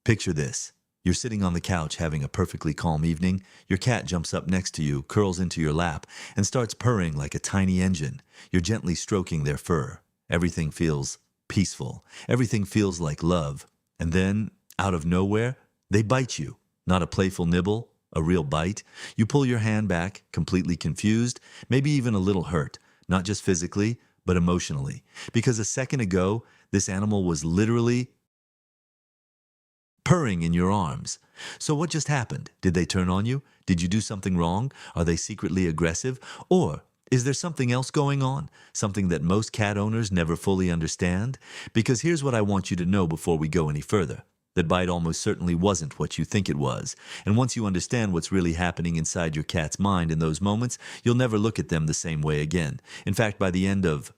Picture this. You're sitting on the couch having a perfectly calm evening. Your cat jumps up next to you, curls into your lap, and starts purring like a tiny engine. You're gently stroking their fur. Everything feels peaceful. Everything feels like love. And then, out of nowhere, they bite you. Not a playful nibble, a real bite. You pull your hand back, completely confused, maybe even a little hurt, not just physically, but emotionally. Because a second ago, this animal was literally purring in your arms. So what just happened? Did they turn on you? Did you do something wrong? Are they secretly aggressive? Or is there something else going on? Something that most cat owners never fully understand? Because here's what I want you to know before we go any further. That bite almost certainly wasn't what you think it was. And once you understand what's really happening inside your cat's mind in those moments, you'll never look at them the same way again. In fact, by the end of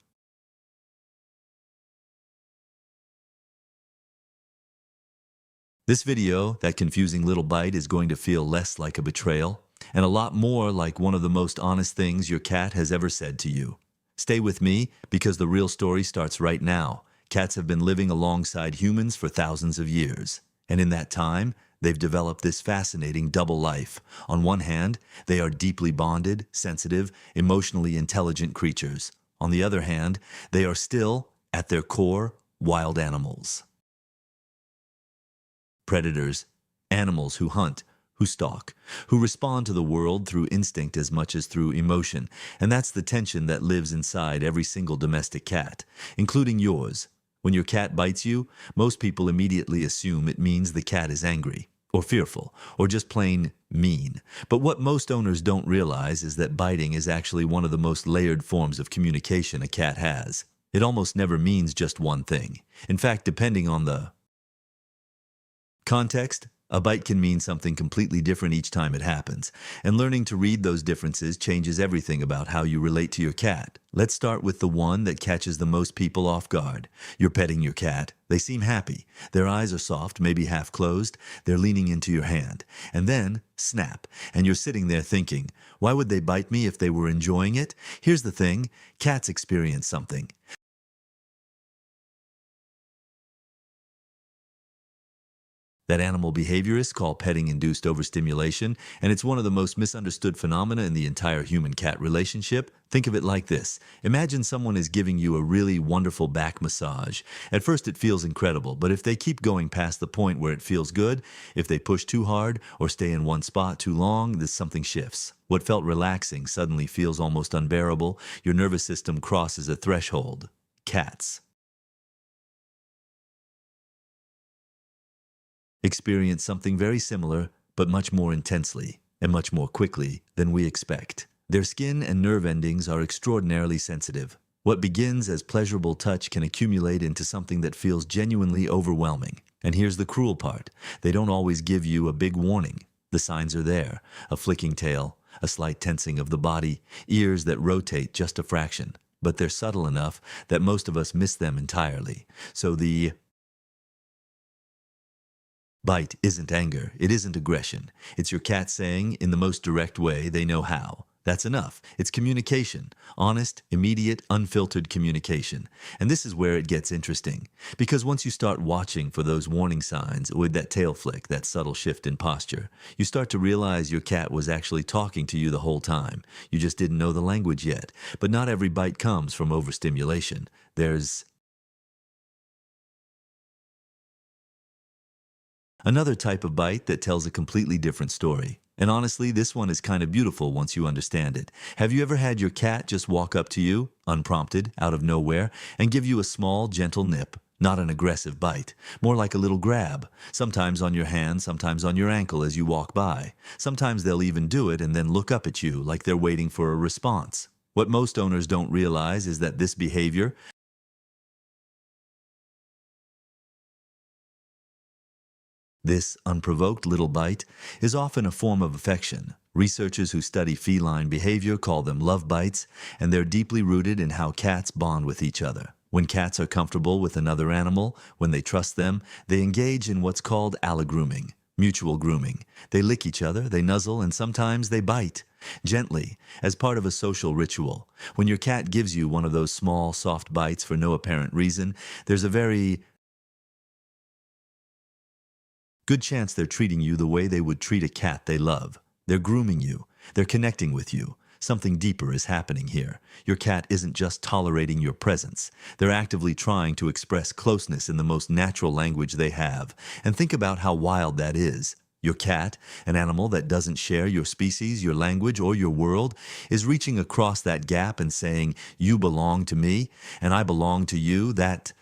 this video, that confusing little bite is going to feel less like a betrayal and a lot more like one of the most honest things your cat has ever said to you. Stay with me because the real story starts right now. Cats have been living alongside humans for thousands of years. And in that time, they've developed this fascinating double life. On one hand, they are deeply bonded, sensitive, emotionally intelligent creatures. On the other hand, they are still, at their core, wild animals. Predators, animals who hunt, who stalk, who respond to the world through instinct as much as through emotion. And that's the tension that lives inside every single domestic cat, including yours. When your cat bites you, most people immediately assume it means the cat is angry, or fearful, or just plain mean. But what most owners don't realize is that biting is actually one of the most layered forms of communication a cat has. It almost never means just one thing. In fact, depending on the context, a bite can mean something completely different each time it happens, and learning to read those differences changes everything about how you relate to your cat. Let's start with the one that catches the most people off guard. You're petting your cat. They seem happy. Their eyes are soft, maybe half closed. They're leaning into your hand. And then, snap, and you're sitting there thinking, why would they bite me if they were enjoying it? Here's the thing, cats experience something that animal behaviorists call petting-induced overstimulation, and it's one of the most misunderstood phenomena in the entire human-cat relationship. Think of it like this. Imagine someone is giving you a really wonderful back massage. At first it feels incredible, but if they keep going past the point where it feels good, if they push too hard or stay in one spot too long, then something shifts. What felt relaxing suddenly feels almost unbearable. Your nervous system crosses a threshold. Cats experience something very similar, but much more intensely and much more quickly than we expect. Their skin and nerve endings are extraordinarily sensitive. What begins as pleasurable touch can accumulate into something that feels genuinely overwhelming. And here's the cruel part. They don't always give you a big warning. The signs are there. A flicking tail, a slight tensing of the body, ears that rotate just a fraction. But they're subtle enough that most of us miss them entirely. So the bite isn't anger, it isn't aggression. It's your cat saying, in the most direct way they know how. That's enough. It's communication. Honest, immediate, unfiltered communication. And this is where it gets interesting. Because once you start watching for those warning signs, with that tail flick, that subtle shift in posture, you start to realize your cat was actually talking to you the whole time. You just didn't know the language yet. But not every bite comes from overstimulation. There's another type of bite that tells a completely different story. And honestly, this one is kind of beautiful once you understand it. Have you ever had your cat just walk up to you, unprompted, out of nowhere, and give you a small, gentle nip? Not an aggressive bite, more like a little grab. Sometimes on your hand, sometimes on your ankle as you walk by. Sometimes they'll even do it and then look up at you like they're waiting for a response. What most owners don't realize is that this behavior, this unprovoked little bite, is often a form of affection. Researchers who study feline behavior call them love bites, and they're deeply rooted in how cats bond with each other. When cats are comfortable with another animal, when they trust them, they engage in what's called allogrooming, mutual grooming. They lick each other, they nuzzle, and sometimes they bite. Gently, as part of a social ritual. When your cat gives you one of those small, soft bites for no apparent reason, there's a very Good chance they're treating you the way they would treat a cat they love. They're grooming you. They're connecting with you. Something deeper is happening here. Your cat isn't just tolerating your presence. They're actively trying to express closeness in the most natural language they have. And think about how wild that is. Your cat, an animal that doesn't share your species, your language, or your world, is reaching across that gap and saying, "You belong to me, and I belong to you." That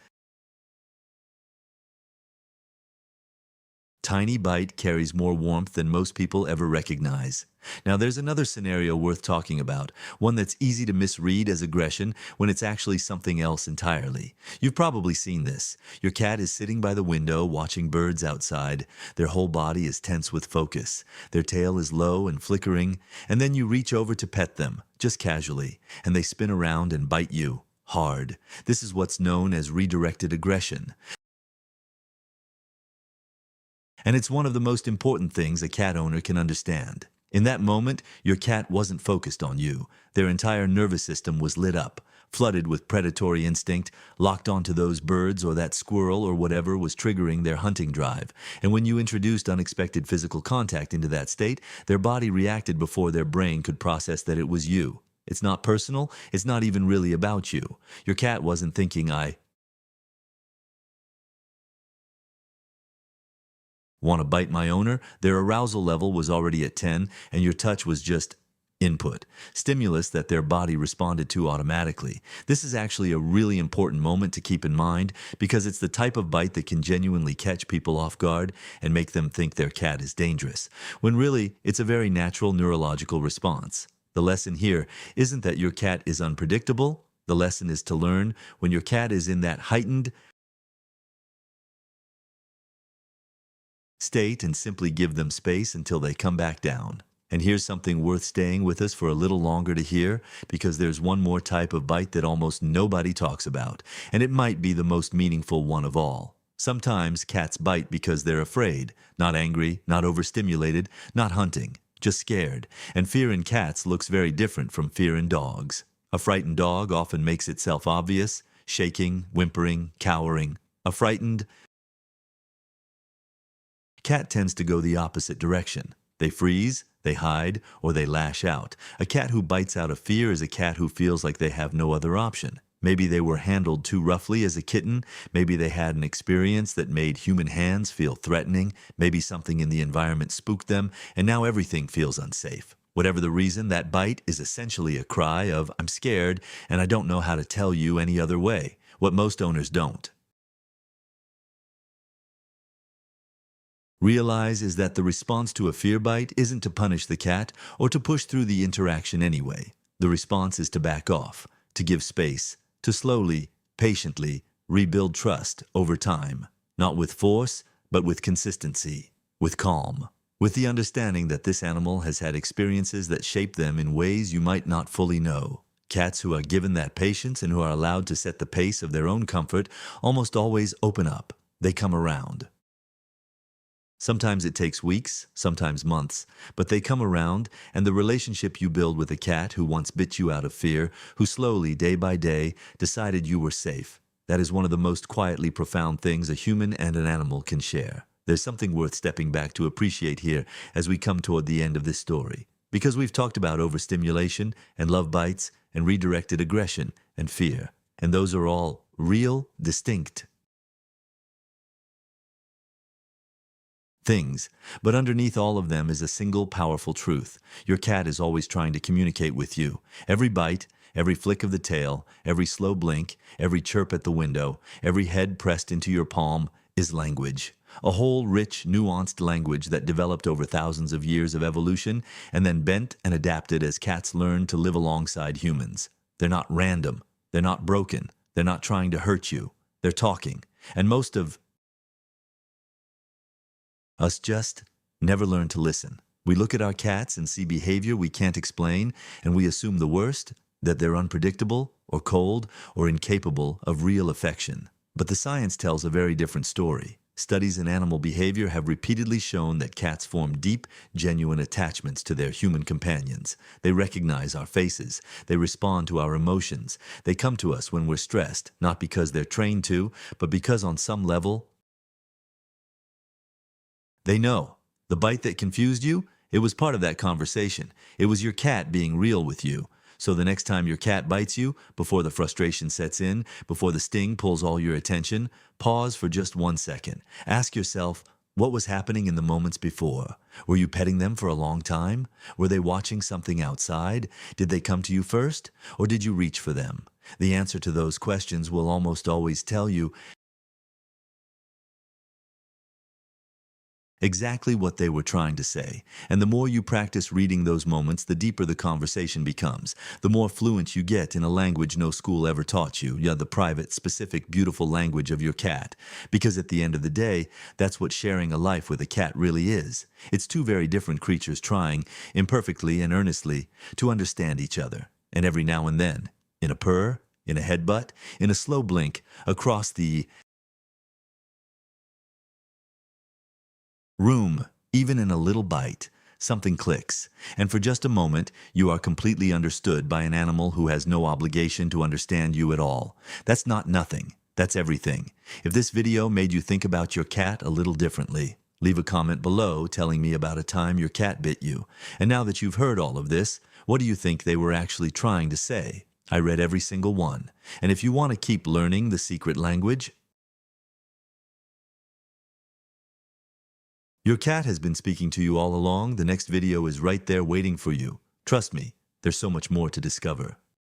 tiny bite carries more warmth than most people ever recognize. Now, there's another scenario worth talking about, one that's easy to misread as aggression when it's actually something else entirely. You've probably seen this. Your cat is sitting by the window watching birds outside. Their whole body is tense with focus. Their tail is low and flickering, and then you reach over to pet them, just casually, and they spin around and bite you. Hard. This is what's known as redirected aggression. And it's one of the most important things a cat owner can understand. In that moment, your cat wasn't focused on you. Their entire nervous system was lit up, flooded with predatory instinct, locked onto those birds or that squirrel or whatever was triggering their hunting drive. And when you introduced unexpected physical contact into that state, their body reacted before their brain could process that it was you. It's not personal. It's not even really about you. Your cat wasn't thinking, "I want to bite my owner." Their arousal level was already at 10, and your touch was just input, stimulus that their body responded to automatically. This is actually a really important moment to keep in mind because it's the type of bite that can genuinely catch people off guard and make them think their cat is dangerous, when really it's a very natural neurological response. The lesson here isn't that your cat is unpredictable. The lesson is to learn when your cat is in that heightened state and simply give them space until they come back down. And here's something worth staying with us for a little longer to hear, because there's one more type of bite that almost nobody talks about, and it might be the most meaningful one of all. Sometimes cats bite because they're afraid, not angry, not overstimulated, not hunting, just scared. And fear in cats looks very different from fear in dogs. A frightened dog often makes itself obvious, shaking, whimpering, cowering. A frightened cat tends to go the opposite direction. They freeze, they hide, or they lash out. A cat who bites out of fear is a cat who feels like they have no other option. Maybe they were handled too roughly as a kitten. Maybe they had an experience that made human hands feel threatening. Maybe something in the environment spooked them, and now everything feels unsafe. Whatever the reason, that bite is essentially a cry of, "I'm scared, and I don't know how to tell you any other way," what most owners don't realize is that the response to a fear bite isn't to punish the cat or to push through the interaction anyway. The response is to back off, to give space, to slowly, patiently rebuild trust over time, not with force, but with consistency, with calm, with the understanding that this animal has had experiences that shape them in ways you might not fully know. Cats who are given that patience and who are allowed to set the pace of their own comfort almost always open up. They come around. Sometimes it takes weeks, sometimes months, but they come around, and the relationship you build with a cat who once bit you out of fear, who slowly, day by day, decided you were safe, that is one of the most quietly profound things a human and an animal can share. There's something worth stepping back to appreciate here as we come toward the end of this story. Because we've talked about overstimulation and love bites and redirected aggression and fear, and those are all real, distinct things, but underneath all of them is a single powerful truth. Your cat is always trying to communicate with you. Every bite, every flick of the tail, every slow blink, every chirp at the window, every head pressed into your palm is language. A whole rich, nuanced language that developed over thousands of years of evolution and then bent and adapted as cats learned to live alongside humans. They're not random. They're not broken. They're not trying to hurt you. They're talking. And most of us just never learn to listen. We look at our cats and see behavior we can't explain, and we assume the worst, that they're unpredictable or cold or incapable of real affection. But the science tells a very different story. Studies in animal behavior have repeatedly shown that cats form deep, genuine attachments to their human companions. They recognize our faces. They respond to our emotions. They come to us when we're stressed, not because they're trained to, but because on some level, They know. The bite that confused you, it was part of that conversation. It was your cat being real with you. So the next time your cat bites you, before the frustration sets in, before the sting pulls all your attention, pause for just 1 second. Ask yourself, what was happening in the moments before? Were you petting them for a long time? Were they watching something outside? Did they come to you first? Or did you reach for them? The answer to those questions will almost always tell you exactly what they were trying to say. And the more you practice reading those moments, the deeper the conversation becomes. The more fluent you get in a language no school ever taught you, the private, specific, beautiful language of your cat. Because at the end of the day, that's what sharing a life with a cat really is. It's two very different creatures trying, imperfectly and earnestly, to understand each other. And every now and then, in a purr, in a headbutt, in a slow blink, across the room, even in a little bite, something clicks, and for just a moment you are completely understood by an animal who has no obligation to understand you at all. That's not nothing, that's everything. If this video made you think about your cat a little differently, leave a comment below telling me about a time your cat bit you. And now that you've heard all of this, what do you think they were actually trying to say? I read every single one. And if you want to keep learning the secret language, your cat has been speaking to you all along. The next video is right there waiting for you. Trust me, there's so much more to discover.